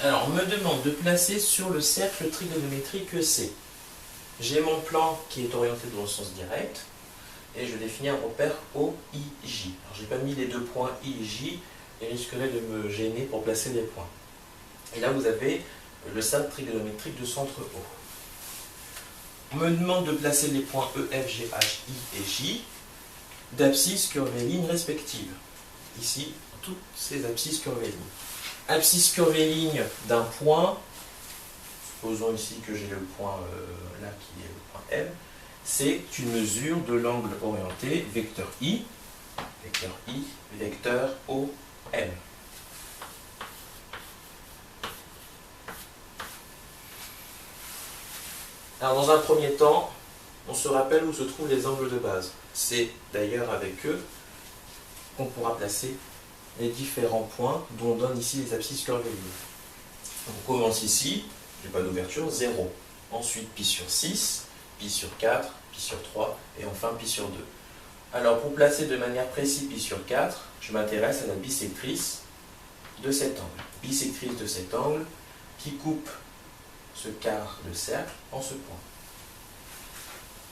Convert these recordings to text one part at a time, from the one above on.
Alors, on me demande de placer sur le cercle trigonométrique C. J'ai mon plan qui est orienté dans le sens direct et je définis un repère OIJ. Alors, j'ai pas mis les deux points I et J, ils risqueraient de me gêner pour placer les points. Et là, vous avez le cercle trigonométrique de centre O. On me demande de placer les points E, F, G, H, I et J d'abscisses curviligne respectives. Ici, toutes ces abscisses curviligne. Abscisse curviligne d'un point, supposons ici que j'ai le point là qui est le point M, c'est une mesure de l'angle orienté vecteur I, vecteur OM. Alors dans un premier temps, on se rappelle où se trouvent les angles de base. C'est d'ailleurs avec eux qu'on pourra placer les différents points dont on donne ici les abscisses curviligne. On commence ici, j'ai pas d'ouverture, 0. Ensuite pi sur 6, pi sur 4, pi sur 3 et enfin pi sur 2. Alors pour placer de manière précise pi sur 4, je m'intéresse à la bisectrice de cet angle. Bisectrice de cet angle qui coupe ce quart de cercle en ce point.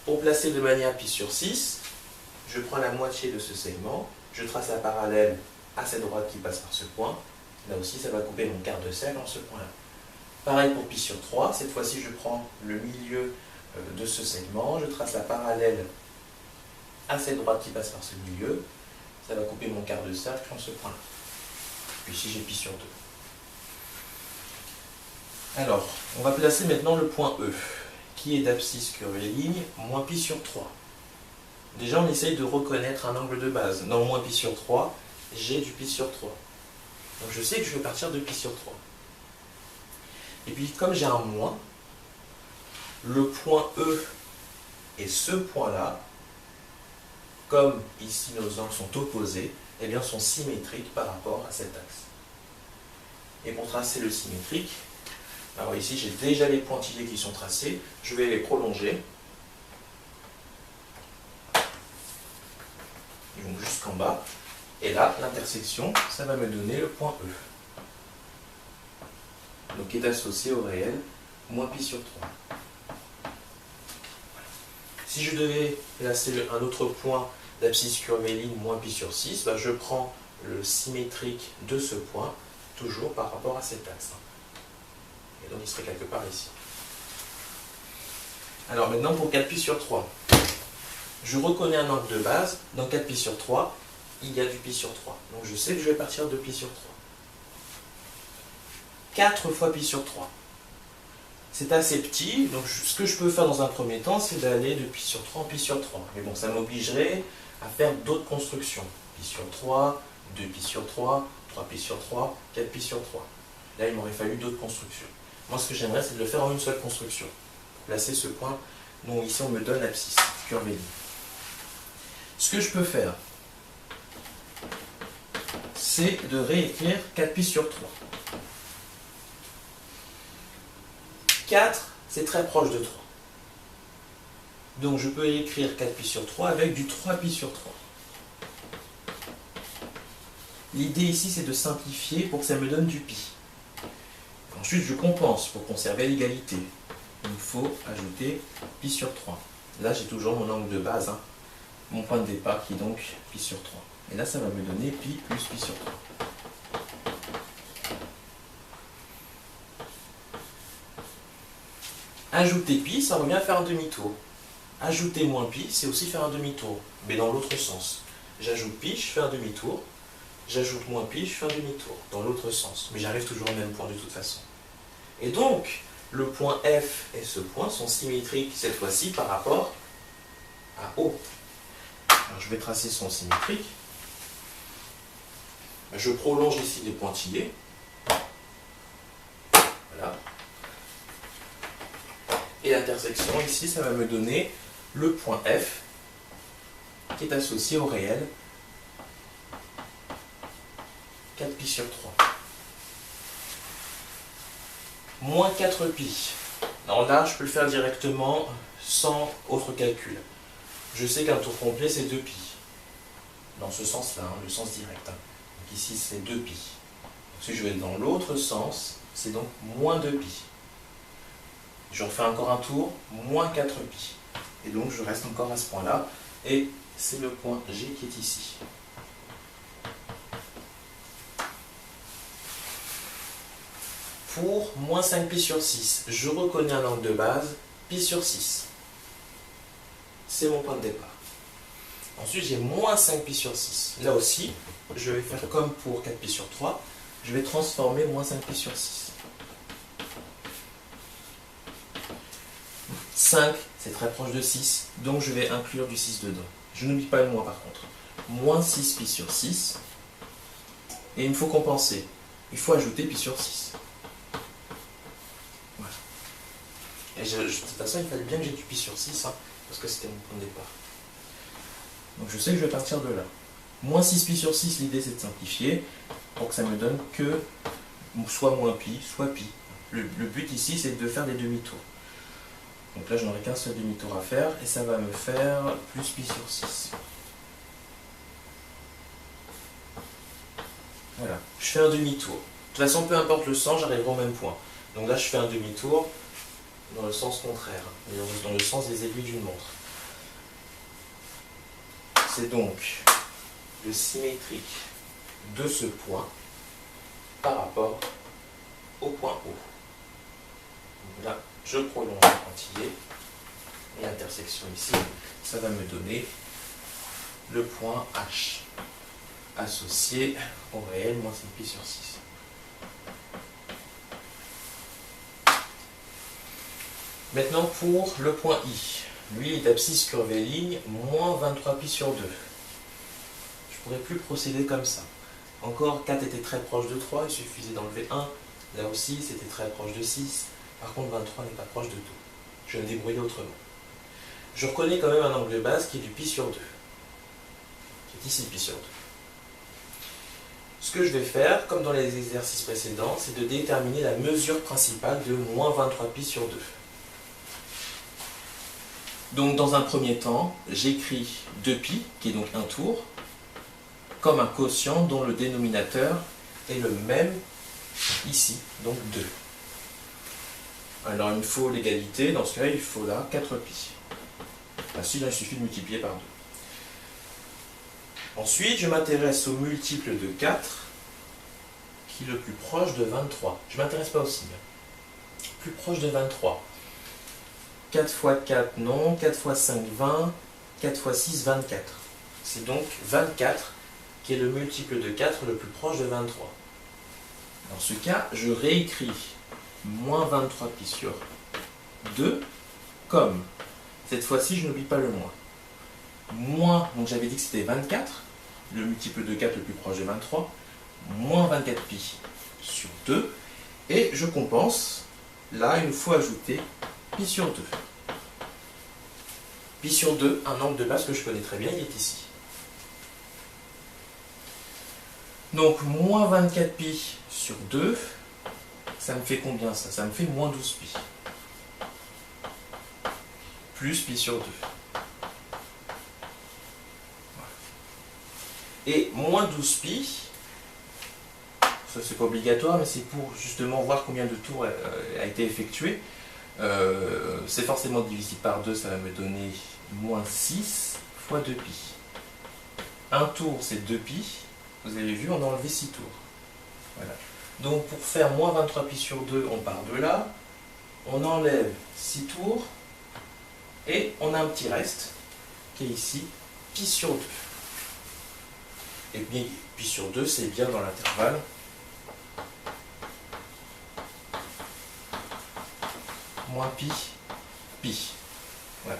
Pour placer de manière pi sur 6, je prends la moitié de ce segment, je trace la parallèle à cette droite qui passe par ce point. Là aussi, ça va couper mon quart de cercle en ce point-là. Pareil pour pi sur 3, cette fois-ci, je prends le milieu de ce segment, je trace la parallèle à cette droite qui passe par ce milieu, ça va couper mon quart de cercle en ce point-là. Puis ici, j'ai pi sur 2. Alors, on va placer maintenant le point E, qui est d'abscisse curviligne, moins pi sur 3. Déjà, on essaye de reconnaître un angle de base. Dans moins pi sur 3, j'ai du pi sur 3. Donc je sais que je vais partir de pi sur 3. Et puis, comme j'ai un moins, le point E et ce point-là, comme ici nos angles sont opposés, eh bien, sont symétriques par rapport à cet axe. Et pour tracer le symétrique, alors ici j'ai déjà les pointillés qui sont tracés, je vais les prolonger. Ils vont jusqu'en bas. Et là, l'intersection, ça va me donner le point E. Donc qui est associé au réel, moins pi sur 3. Si je devais placer un autre point d'abscisse curviligne, moins pi sur 6, ben je prends le symétrique de ce point, toujours par rapport à cet axe. Et donc il serait quelque part ici. Alors maintenant pour 4pi sur 3. Je reconnais un angle de base, dans 4pi sur 3, il y a du pi sur 3. Donc je sais que je vais partir de pi sur 3. 4 fois pi sur 3. C'est assez petit, donc ce que je peux faire dans un premier temps, c'est d'aller de pi sur 3 en pi sur 3. Mais bon, ça m'obligerait à faire d'autres constructions. Pi sur 3, 2 pi sur 3, 3 pi sur 3, 4 pi sur 3. Là, il m'aurait fallu d'autres constructions. Moi, ce que j'aimerais, c'est de le faire en une seule construction. Placer ce point dont ici on me donne l'abscisse curviligne. Ce que je peux faire, c'est de réécrire 4pi sur 3. 4, c'est très proche de 3. Donc je peux écrire 4pi sur 3 avec du 3pi sur 3. L'idée ici, c'est de simplifier pour que ça me donne du pi. Ensuite, je compense pour conserver l'égalité. Il me faut ajouter pi sur 3. Là, j'ai toujours mon angle de base, mon point de départ qui est donc pi sur 3. Et là, ça va me donner pi plus pi sur 3. Ajouter pi, ça revient à faire un demi-tour. Ajouter moins pi, c'est aussi faire un demi-tour, mais dans l'autre sens. J'ajoute pi, je fais un demi-tour. J'ajoute moins pi, je fais un demi-tour, dans l'autre sens. Mais j'arrive toujours au même point de toute façon. Et donc, le point F et ce point sont symétriques cette fois-ci par rapport à O. Alors, je vais tracer son symétrique. Je prolonge ici les pointillés. Voilà. Et l'intersection ici, ça va me donner le point F qui est associé au réel 4pi sur 3. Moins 4pi. Alors là, je peux le faire directement sans autre calcul. Je sais qu'un tour complet, c'est 2pi. Dans ce sens-là, le sens direct. Donc ici, c'est 2pi. Si je vais dans l'autre sens, c'est donc moins 2pi. Je refais encore un tour, moins 4pi. Et donc je reste encore à ce point-là. Et c'est le point G qui est ici. Pour moins 5pi sur 6, je reconnais un angle de base, pi sur 6. C'est mon point de départ. Ensuite, j'ai moins 5pi sur 6. Là aussi, je vais faire comme pour 4pi sur 3. Je vais transformer moins 5pi sur 6. 5, c'est très proche de 6, donc je vais inclure du 6 dedans. Je n'oublie pas le moins par contre. Moins 6pi sur 6. Et il me faut compenser. Il faut ajouter pi sur 6. Voilà. Et de toute façon, il fallait bien que j'ai du pi sur 6, hein, parce que c'était mon point de départ. Donc je sais que je vais partir de là. Moins 6pi sur 6, l'idée c'est de simplifier pour que ça me donne que soit moins pi, soit pi. Le but ici c'est de faire des demi-tours. Donc là je n'aurai qu'un seul demi-tour à faire et ça va me faire plus pi sur 6. Voilà, je fais un demi-tour. De toute façon peu importe le sens, j'arriverai au même point. Donc là je fais un demi-tour dans le sens contraire, dans le sens des aiguilles d'une montre. C'est donc le symétrique de ce point par rapport au point O. Donc là, je prolonge le pointillé et l'intersection ici, ça va me donner le point H associé au réel moins 5pi sur 6. Maintenant pour le point I. Lui, il est abscisse curvée ligne, moins 23pi sur 2. Je ne pourrais plus procéder comme ça. Encore, 4 était très proche de 3, il suffisait d'enlever 1. Là aussi, c'était très proche de 6. Par contre, 23 n'est pas proche de 2. Je vais me débrouiller autrement. Je reconnais quand même un angle de base qui est du pi sur 2. Qui est ici, pi sur 2. Ce que je vais faire, comme dans les exercices précédents, c'est de déterminer la mesure principale de moins 23pi sur 2. Donc dans un premier temps, j'écris 2pi, qui est donc un tour, comme un quotient dont le dénominateur est le même ici, donc 2. Alors il me faut l'égalité, dans ce cas il faut là 4pi. Ainsi là il suffit de multiplier par 2. Ensuite je m'intéresse au multiple de 4, qui est le plus proche de 23. Je ne m'intéresse pas aussi. Plus proche de 23. 4 fois 4, non. 4 fois 5, 20. 4 fois 6, 24. C'est donc 24 qui est le multiple de 4 le plus proche de 23. Dans ce cas, je réécris moins 23pi sur 2 comme, cette fois-ci, je n'oublie pas le moins. Moins, donc j'avais dit que c'était 24, le multiple de 4 le plus proche de 23, moins 24pi sur 2, et je compense. Là, il nous faut ajouter pi sur 2. Pi sur 2, un angle de base que je connais très bien, il est ici. Donc, moins 24pi sur 2, ça me fait combien ça? Ça me fait moins 12pi. Plus pi sur 2. Et moins 12pi, ça c'est pas obligatoire, mais c'est pour justement voir combien de tours a été effectué. C'est forcément divisible par 2, ça va me donner moins 6 fois 2pi. Un tour c'est 2pi, vous avez vu, on a enlevé 6 tours. Voilà. Donc pour faire moins 23pi sur 2, on part de là, on enlève 6 tours, et on a un petit reste, qui est ici, pi sur 2. Et bien, pi sur 2, c'est bien dans l'intervalle. Moins pi, pi. Voilà.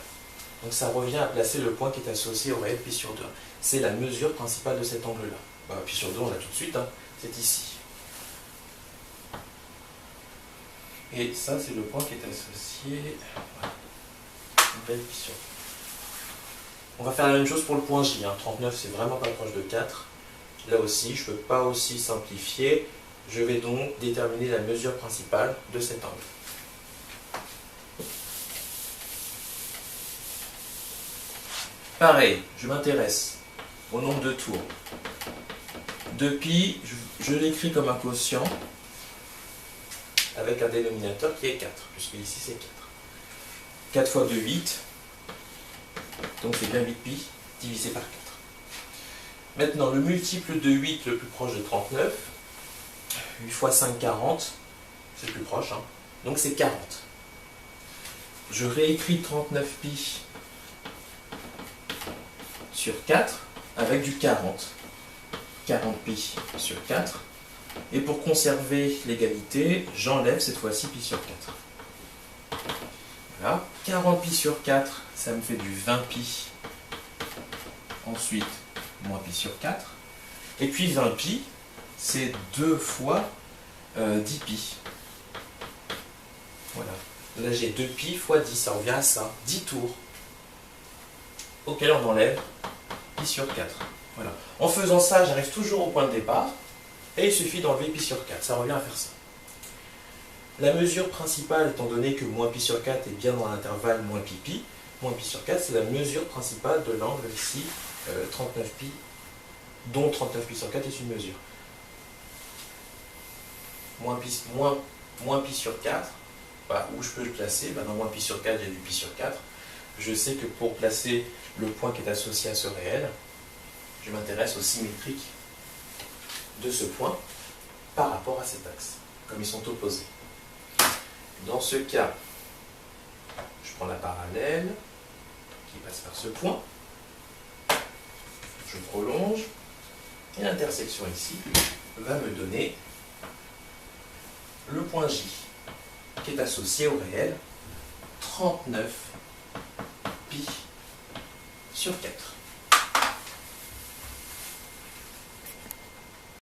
Donc ça revient à placer le point qui est associé au réel pi sur 2. C'est la mesure principale de cet angle-là. Bah, pi sur 2, on l'a tout de suite, hein. C'est ici. Et ça, c'est le point qui est associé. Voilà. Une belle pi sur 2. On va faire la même chose pour le point J. 39, c'est vraiment pas proche de 4. Là aussi, je ne peux pas aussi simplifier. Je vais donc déterminer la mesure principale de cet angle. Pareil, je m'intéresse au nombre de tours. 2pi, je l'écris comme un quotient avec un dénominateur qui est 4, puisque ici c'est 4. 4 fois 2, 8. Donc c'est bien 8pi divisé par 4. Maintenant, le multiple de 8 le plus proche de 39, 8 fois 5, 40, c'est le plus proche, hein. Donc c'est 40. Je réécris 39pi sur 4 avec du 40. 40pi sur 4. Et pour conserver l'égalité, j'enlève cette fois-ci pi sur 4. Voilà. 40pi sur 4, ça me fait du 20pi. Ensuite, moins pi sur 4. Et puis 20pi, c'est 2 fois 10pi. Voilà. Là, j'ai 2pi fois 10, ça revient à ça. 10 tours. Auquel on enlève pi sur 4. Voilà. En faisant ça, j'arrive toujours au point de départ. Et il suffit d'enlever pi sur 4. Ça revient à faire ça. La mesure principale, étant donné que moins pi sur 4 est bien dans l'intervalle moins pi, moins pi sur 4, c'est la mesure principale de l'angle ici, 39pi, dont 39pi sur 4 est une mesure. Moins pi sur 4, bah, où je peux le placer? Bah, dans moins pi sur 4, j'ai du pi sur 4. Je sais que pour placer le point qui est associé à ce réel, je m'intéresse au symétrique de ce point par rapport à cet axe, comme ils sont opposés. Dans ce cas, je prends la parallèle qui passe par ce point, je prolonge, et l'intersection ici va me donner le point J, qui est associé au réel 39 pi sur 4.